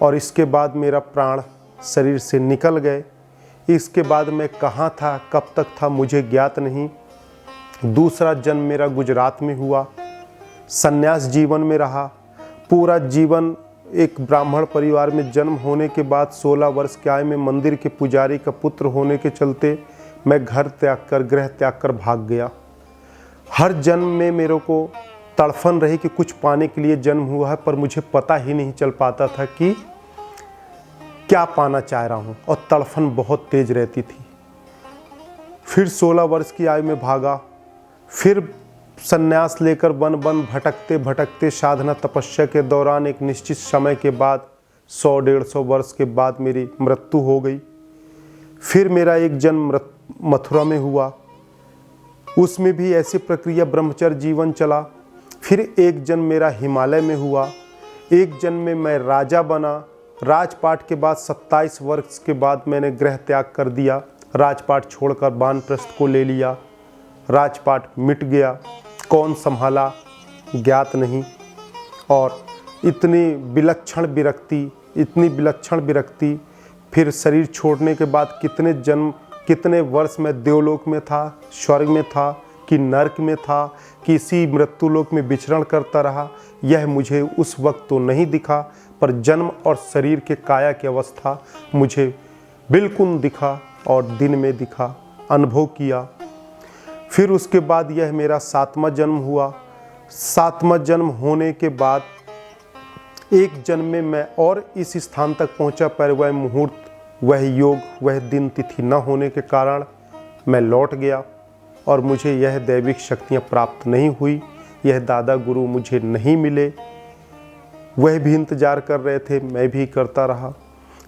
और इसके बाद मेरा प्राण शरीर से निकल गए। इसके बाद मैं कहाँ था, कब तक था, मुझे ज्ञात नहीं। दूसरा जन्म मेरा गुजरात में हुआ। संन्यास जीवन में रहा। पूरा जीवन एक ब्राह्मण परिवार में जन्म होने के बाद 16 वर्ष की आयु में मंदिर के पुजारी का पुत्र होने के चलते मैं घर त्याग कर, गृह त्याग कर भाग गया। हर जन्म में मेरे को तड़फन रही कि कुछ पाने के लिए जन्म हुआ है, पर मुझे पता ही नहीं चल पाता था कि क्या पाना चाह रहा हूँ, और तड़फन बहुत तेज रहती थी। फिर 16 वर्ष की आयु में भागा। फिर संन्यास लेकर वन वन भटकते भटकते साधना तपस्या के दौरान एक निश्चित समय के बाद 100-150 वर्ष के बाद मेरी मृत्यु हो गई। फिर मेरा एक जन्म मथुरा में हुआ। उसमें भी ऐसी प्रक्रिया ब्रह्मचर्य जीवन चला। फिर एक जन्म मेरा हिमालय में हुआ। एक जन्म में मैं राजा बना। राजपाट के बाद 27 वर्ष के बाद मैंने गृह त्याग कर दिया। राजपाट छोड़कर वानप्रस्थ को ले लिया। राजपाट मिट गया। कौन संभाला ज्ञात नहीं। और इतनी विलक्षण विरक्ति, फिर शरीर छोड़ने के बाद कितने जन्म, कितने वर्ष मैं देवलोक में था, स्वर्ग में था कि नरक में था, किसी मृत्युलोक में विचरण करता रहा, यह मुझे उस वक्त तो नहीं दिखा, पर जन्म और शरीर के काया की अवस्था मुझे बिल्कुल दिखा और दिन में दिखा, अनुभव किया। फिर उसके बाद यह मेरा 7वां जन्म हुआ। 7वां जन्म होने के बाद एक जन्म में मैं और इस स्थान तक पहुंचा, पर वह मुहूर्त, वह योग, वह दिन तिथि न होने के कारण मैं लौट गया और मुझे यह दैविक शक्तियाँ प्राप्त नहीं हुई। यह दादा गुरु मुझे नहीं मिले। वह भी इंतजार कर रहे थे, मैं भी करता रहा।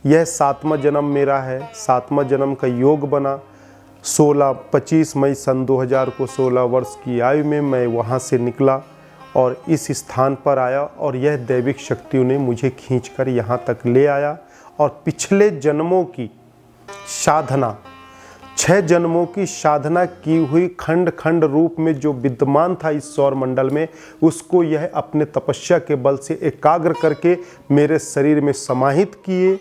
यह 7वां जन्म मेरा है। 7वां जन्म का योग बना। 25 मई सन 2000 को 16 वर्ष की आयु में मैं वहाँ से निकला और इस स्थान पर आया, और यह दैविक शक्तियों ने मुझे खींचकर यहाँ तक ले आया। और पिछले जन्मों की साधना, 6 जन्मों की साधना की हुई खंड खंड रूप में जो विद्यमान था इस सौर मंडल में, उसको यह अपने तपस्या के बल से एकाग्र करके मेरे शरीर में समाहित किए।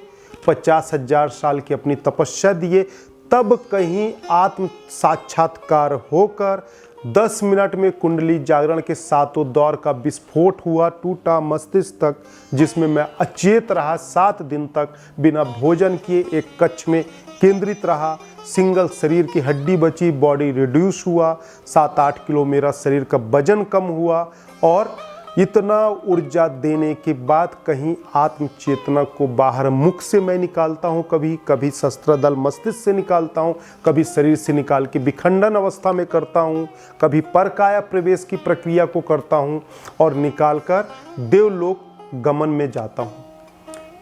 50,000 साल की अपनी तपस्या दिए, तब कहीं आत्म साक्षात्कार होकर 10 मिनट में कुंडली जागरण के 7 दौर का विस्फोट हुआ। टूटा मस्तिष्क तक, जिसमें मैं अचेत रहा 7 दिन तक, बिना भोजन किए एक कक्ष में केंद्रित रहा। सिंगल शरीर की हड्डी बची, बॉडी रिड्यूस हुआ। 7-8 किलो मेरा शरीर का वजन कम हुआ, और इतना ऊर्जा देने के बाद कहीं आत्म चेतना को बाहर मुख से मैं निकालता हूँ, कभी शस्त्रदल मस्तिष्क से निकालता हूँ, कभी शरीर से निकाल के विखंडन अवस्था में करता हूँ, कभी परकाया प्रवेश की प्रक्रिया को करता हूँ और निकालकर देवलोक गमन में जाता हूँ।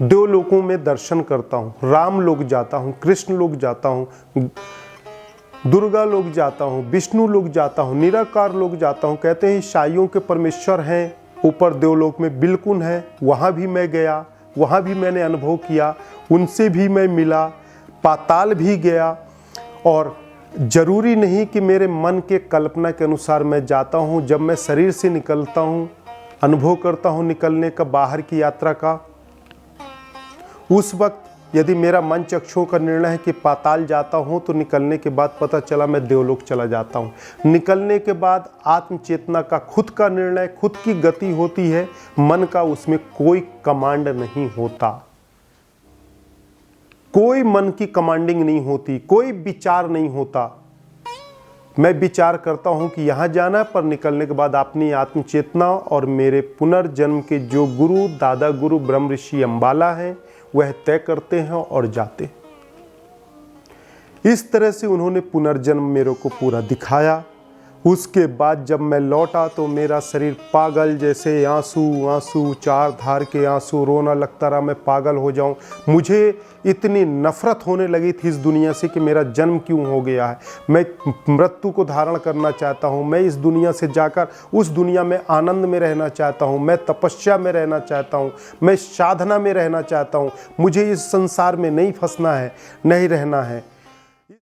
देवलोकों में दर्शन करता हूँ, राम लोक जाता हूँ, कृष्ण लोक जाता हूँ, दुर्गा लोक जाता हूँ, विष्णु लोक जाता हूँ, निराकार लोक जाता हूँ। कहते हैं ईसाइयों के परमेश्वर हैं, ऊपर देवलोक में बिल्कुल हैं। वहाँ भी मैं गया, वहाँ भी मैंने अनुभव किया, उनसे भी मैं मिला। पाताल भी गया, और ज़रूरी नहीं कि मेरे मन के कल्पना के अनुसार मैं जाता हूँ। जब मैं शरीर से निकलता हूँ, अनुभव करता हूँ निकलने का, बाहर की यात्रा का, उस वक्त यदि मेरा मन चक्षुओं का निर्णय है कि पाताल जाता हूँ, तो निकलने के बाद पता चला मैं देवलोक चला जाता हूँ। निकलने के बाद आत्मचेतना का खुद का निर्णय, खुद की गति होती है, मन का उसमें कोई कमांड नहीं होता, कोई मन की कमांडिंग नहीं होती, कोई विचार नहीं होता। मैं विचार करता हूँ कि यहाँ जाना है, पर निकलने के बाद अपनी आत्मचेतना और मेरे पुनर्जन्म के जो गुरु, दादा गुरु ब्रह्म ऋषि अम्बाला हैं, वह तय करते हैं और जाते हैं। इस तरह से उन्होंने पुनर्जन्म मेरे को पूरा दिखाया। उसके बाद जब मैं लौटा तो मेरा शरीर पागल जैसे, आंसू, 4 धार के आंसू, रोना लगता रहा, मैं पागल हो जाऊं। मुझे इतनी नफरत होने लगी थी इस दुनिया से कि मेरा जन्म क्यों हो गया है। मैं मृत्यु को धारण करना चाहता हूं, मैं इस दुनिया से जाकर उस दुनिया में आनंद में रहना चाहता हूं, मैं तपस्या में रहना चाहता हूं, मैं साधना में रहना चाहता हूं। मुझे इस संसार में नहीं फंसना है, नहीं रहना है।